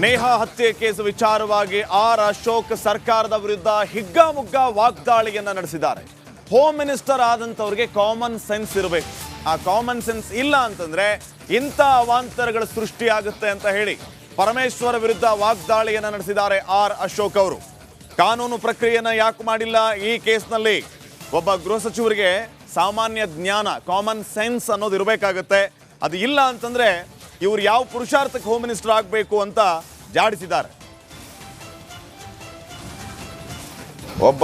ನೇಹಾ ಹತ್ಯೆ ಕೇಸ್ ವಿಚಾರವಾಗಿ ಆರ್ ಅಶೋಕ್ ಸರ್ಕಾರದ ವಿರುದ್ಧ ಹಿಗ್ಗಾಮುಗ್ಗಾ ವಾಗ್ದಾಳಿಯನ್ನ ನಡೆಸಿದ್ದಾರೆ. ಹೋಮ್ ಮಿನಿಸ್ಟರ್ ಆದಂತವರಿಗೆ ಕಾಮನ್ ಸೆನ್ಸ್ ಇರಬೇಕು. ಆ ಕಾಮನ್ ಸೆನ್ಸ್ ಇಲ್ಲ ಅಂತಂದ್ರೆ ಇಂಥ ಅವಾಂತರಗಳ ಸೃಷ್ಟಿಯಾಗುತ್ತೆ ಅಂತ ಹೇಳಿ ಪರಮೇಶ್ವರ ವಿರುದ್ಧ ವಾಗ್ದಾಳಿಯನ್ನ ನಡೆಸಿದ್ದಾರೆ ಆರ್ ಅಶೋಕ್ ಅವರು. ಕಾನೂನು ಪ್ರಕ್ರಿಯೆಯನ್ನ ಯಾಕೆ ಮಾಡಿಲ್ಲ? ಈ ಕೇಸ್ನಲ್ಲಿ ಒಬ್ಬ ಗೃಹ ಸಚಿವರಿಗೆ ಸಾಮಾನ್ಯ ಜ್ಞಾನ, ಕಾಮನ್ ಸೆನ್ಸ್ ಅನ್ನೋದು ಇರಬೇಕಾಗತ್ತೆ. ಅದು ಇಲ್ಲ ಅಂತಂದ್ರೆ ಇವರು ಯಾವ ಪುರುಷಾರ್ಥಕ್ಕೆ ಹೋಮ್ ಮಿನಿಸ್ಟರ್ ಆಗಬೇಕು ಅಂತ ಜಾಡಿಸಿದ್ದಾರೆ. ಒಬ್ಬ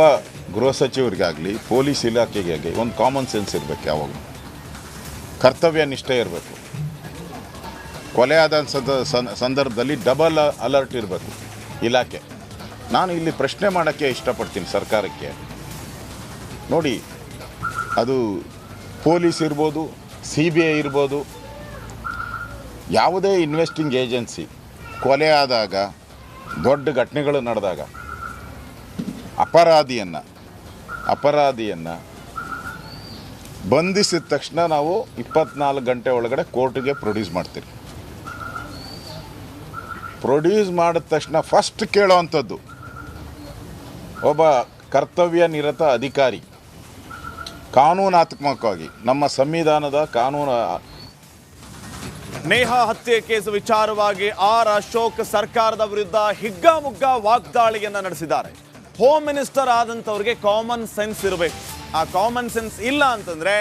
ಗೃಹ ಸಚಿವರಿಗಾಗಲಿ ಪೊಲೀಸ್ ಇಲಾಖೆಗೆ ಆಗಲಿ ಒಂದು ಕಾಮನ್ ಸೆನ್ಸ್ ಇರಬೇಕು. ಯಾವಾಗ ಕರ್ತವ್ಯ ನಿಷ್ಠೆ ಇರಬೇಕು. ಕೊಲೆ ಆದ ಸಂದರ್ಭದಲ್ಲಿ ಡಬಲ್ ಅಲರ್ಟ್ ಇರಬೇಕು ಇಲಾಖೆ. ನಾನು ಇಲ್ಲಿ ಪ್ರಶ್ನೆ ಮಾಡೋಕ್ಕೆ ಇಷ್ಟಪಡ್ತೀನಿ ಸರ್ಕಾರಕ್ಕೆ. ನೋಡಿ, ಅದು ಪೊಲೀಸ್ ಇರ್ಬೋದು, CBI ಇರ್ಬೋದು, ಯಾವುದೇ ಇನ್ವೆಸ್ಟಿಂಗ್ ಏಜೆನ್ಸಿ ಕೊಲೆ ಆದಾಗ, ದೊಡ್ಡ ಘಟನೆಗಳು ನಡೆದಾಗ ಅಪರಾಧಿಯನ್ನು ಬಂಧಿಸಿದ ತಕ್ಷಣ ನಾವು 24 ಗಂಟೆ ಒಳಗಡೆ ಕೋರ್ಟಿಗೆ ಪ್ರೊಡ್ಯೂಸ್ ಮಾಡ್ತೀವಿ. ಪ್ರೊಡ್ಯೂಸ್ ಮಾಡಿದ ತಕ್ಷಣ ಫಸ್ಟ್ ಕೇಳೋವಂಥದ್ದು ಒಬ್ಬ ಕರ್ತವ್ಯ ನಿರತ ಅಧಿಕಾರಿ ಕಾನೂನಾತ್ಮಕವಾಗಿ ನಮ್ಮ ಸಂವಿಧಾನದ ಕಾನೂನು. ನೇಹಾ ಹತ್ಯೆ ಕೇಸ್ ವಿಚಾರವಾಗಿ ಆರ್ ಅಶೋಕ್ ಸರ್ಕಾರದ ವಿರುದ್ಧ ಹಿಗ್ಗಾಮುಗ್ಗಾ ವಾಗ್ದಾಳಿಯನ್ನ ನಡೆಸಿದ್ದಾರೆ. ಹೋಮ್ ಮಿನಿಸ್ಟರ್ ಆದಂತವರಿಗೆ ಕಾಮನ್ ಸೆನ್ಸ್ ಇರಬೇಕು. ಆ ಕಾಮನ್ ಸೆನ್ಸ್ ಇಲ್ಲ ಅಂತಂದ್ರೆ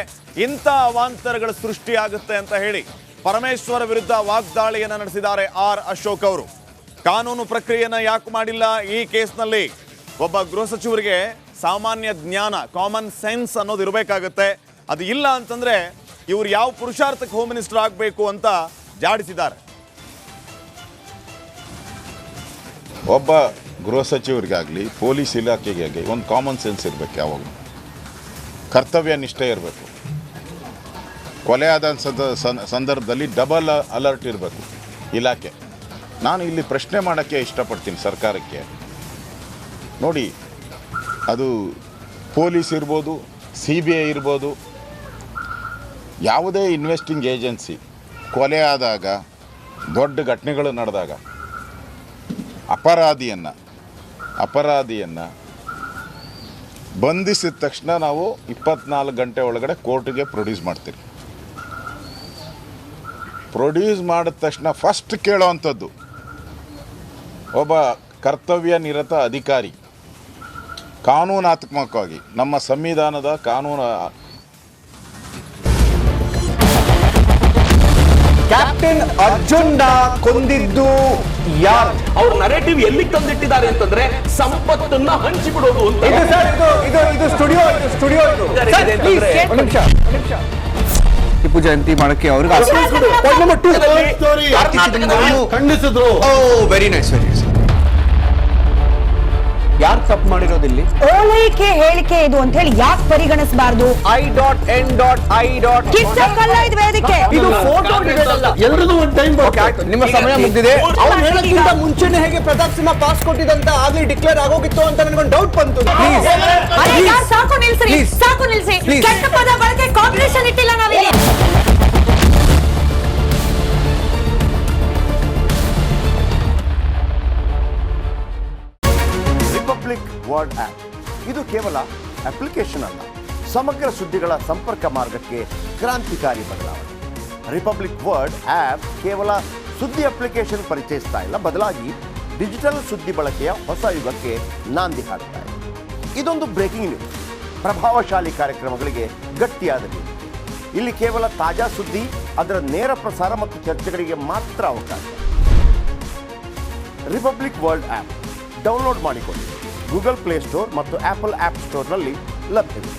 ಇಂಥ ಅವಾಂತರಗಳ ಸೃಷ್ಟಿಯಾಗುತ್ತೆ ಅಂತ ಹೇಳಿ ಪರಮೇಶ್ವರ ವಿರುದ್ಧ ವಾಗ್ದಾಳಿಯನ್ನ ನಡೆಸಿದ್ದಾರೆ ಆರ್ ಅಶೋಕ್ ಅವರು. ಕಾನೂನು ಪ್ರಕ್ರಿಯೆಯನ್ನ ಯಾಕೆ ಮಾಡಿಲ್ಲ? ಈ ಕೇಸ್ನಲ್ಲಿ ಒಬ್ಬ ಗೃಹ ಸಚಿವರಿಗೆ ಸಾಮಾನ್ಯ ಜ್ಞಾನ, ಕಾಮನ್ ಸೆನ್ಸ್ ಅನ್ನೋದು ಇರಬೇಕಾಗತ್ತೆ. ಅದು ಇಲ್ಲ ಅಂತಂದ್ರೆ ಇವರು ಯಾವ ಪುರುಷಾರ್ಥಕ್ಕೆ ಹೋಮ್ ಮಿನಿಸ್ಟರ್ ಆಗಬೇಕು ಅಂತ ಜಾಡಿಸಿದ್ದಾರೆ. ಒಬ್ಬ ಗೃಹ ಸಚಿವರಿಗಾಗಲಿ ಪೊಲೀಸ್ ಇಲಾಖೆಗೆ ಆಗಲಿ ಒಂದು ಕಾಮನ್ ಸೆನ್ಸ್ ಇರಬೇಕು. ಯಾವಾಗ ಕರ್ತವ್ಯ ನಿಷ್ಠೆ ಇರಬೇಕು. ಕೊಲೆ ಆದ ಸಂದರ್ಭದಲ್ಲಿ ಡಬಲ್ ಅಲರ್ಟ್ ಇರಬೇಕು ಇಲಾಖೆ. ನಾನು ಇಲ್ಲಿ ಪ್ರಶ್ನೆ ಮಾಡೋಕ್ಕೆ ಇಷ್ಟಪಡ್ತೀನಿ ಸರ್ಕಾರಕ್ಕೆ. ನೋಡಿ, ಅದು ಪೊಲೀಸ್ ಇರ್ಬೋದು, CBI ಇರ್ಬೋದು, ಯಾವುದೇ ಇನ್ವೆಸ್ಟಿಂಗ್ ಏಜೆನ್ಸಿ ಕೊಲೆ ಆದಾಗ, ದೊಡ್ಡ ಘಟನೆಗಳು ನಡೆದಾಗ ಅಪರಾಧಿಯನ್ನು ಬಂಧಿಸಿದ ತಕ್ಷಣ ನಾವು 24 ಗಂಟೆ ಒಳಗಡೆ ಕೋರ್ಟಿಗೆ ಪ್ರೊಡ್ಯೂಸ್ ಮಾಡ್ತೀವಿ. ಪ್ರೊಡ್ಯೂಸ್ ಮಾಡಿದ ತಕ್ಷಣ ಫಸ್ಟ್ ಕೇಳೋವಂಥದ್ದು ಒಬ್ಬ ಕರ್ತವ್ಯ ನಿರತ ಅಧಿಕಾರಿ ಕಾನೂನಾತ್ಮಕವಾಗಿ ನಮ್ಮ ಸಂವಿಧಾನದ ಕಾನೂನು. ಕ್ಯಾಪ್ಟನ್ ಅರ್ಜುನ್ ಕೊಂದಿದ್ದು ಯಾರು? ಅವ್ರ ನರೇಟಿವ್ ಎಲ್ಲಿ ತಂದಿಟ್ಟಿದ್ದಾರೆ ಅಂತಂದ್ರೆ ಸಂಪತ್ತನ್ನ ಹಂಚಿಬಿಡೋದು ಅಂತ. ಇದು ಸ್ಟುಡಿಯೋ ಟಿಪ್ಪು ಜಯಂತಿ ಮಾಡಕ್ಕೆ ಅವ್ರಿಗೆ ಖಂಡಿಸಿದ್ರು. Very nice. ಯಾರು ತಪ್ಪು ಮಾಡಿರೋದಿಲ್ಲಿ? ಓಲೈಕೆ ಹೇಳಿಕೆ ಇದು ಅಂತ ಹೇಳಿ ಯಾಕೆ ಪರಿಗಣಿಸಬಾರದು? ವೇದಿಕೆ ಇದು ಫೋಟೋ ಎಲ್ಲರಿಗೂ ಒಂದು ಟೈಮ್. ನಿಮ್ಮ ಸಮಯ ಮುಗಿದಿದೆ. ಅವ್ರು ಹೇಳೋಕ್ಕಿಂತ ಮುಂಚೆನೆ ಹೇಗೆ ಪ್ರತಾಪ್ ಸಿಂಹ ಪಾಸ್ ಕೊಟ್ಟಿದಂತ ಆಗ್ಲಿ ಡಿಕ್ಲೇರ್ ಆಗೋಗಿತ್ತು ಅಂತ ನನಗೊಂದು ಡೌಟ್ ಬಂತು. ಸಾಕು ನಿಲ್ಸಿ. ಕೆಟ್ಟ ಪದ ಬಳಕೆ ಕಾಂಪಿಟೇಷನ್ ಇಟ್ಟಿಲ್ಲ ನಾವಿಲ್ಲಿ. ರಿಪಬ್ಲಿಕ್ ವರ್ಡ್ ಆಪ್ ಇದು ಕೇವಲ ಅಪ್ಲಿಕೇಶನ್ ಅಲ್ಲ, ಸಮಗ್ರ ಸುದ್ದಿಗಳ ಸಂಪರ್ಕ ಮಾರ್ಗಕ್ಕೆ ಕ್ರಾಂತಿಕಾರಿ ಬದಲಾವಣೆ. ರಿಪಬ್ಲಿಕ್ ವರ್ಡ್ ಆಪ್ ಕೇವಲ ಸುದ್ದಿ ಅಪ್ಲಿಕೇಶನ್ ಪರಿಚಯಿಸ್ತಾ ಇಲ್ಲ, ಬದಲಾಗಿ ಡಿಜಿಟಲ್ ಸುದ್ದಿ ಬಳಕೆಯ ಹೊಸ ಯುಗಕ್ಕೆ ನಾಂದಿ ಹಾಡ್ತಾ ಇದೆ. ಇದೊಂದು ಬ್ರೇಕಿಂಗ್ ನ್ಯೂಸ್, ಪ್ರಭಾವಶಾಲಿ ಕಾರ್ಯಕ್ರಮಗಳಿಗೆ ಗಟ್ಟಿಯಾದ ನ್ಯೂಸ್. ಇಲ್ಲಿ ಕೇವಲ ತಾಜಾ ಸುದ್ದಿ, ಅದರ ನೇರ ಪ್ರಸಾರ ಮತ್ತು ಚರ್ಚೆಗಳಿಗೆ ಮಾತ್ರ ಅವಕಾಶ. ರಿಪಬ್ಲಿಕ್ ವರ್ಲ್ಡ್ ಆಪ್ ಡೌನ್ಲೋಡ್ ಮಾಡಿಕೊಳ್ಳಿ. ಗೂಗಲ್ ಪ್ಲೇ ಸ್ಟೋರ್ ಮತ್ತು ಆಪಲ್ ಆಪ್ ಸ್ಟೋರ್ನಲ್ಲಿ ಲಭ್ಯವಿದೆ.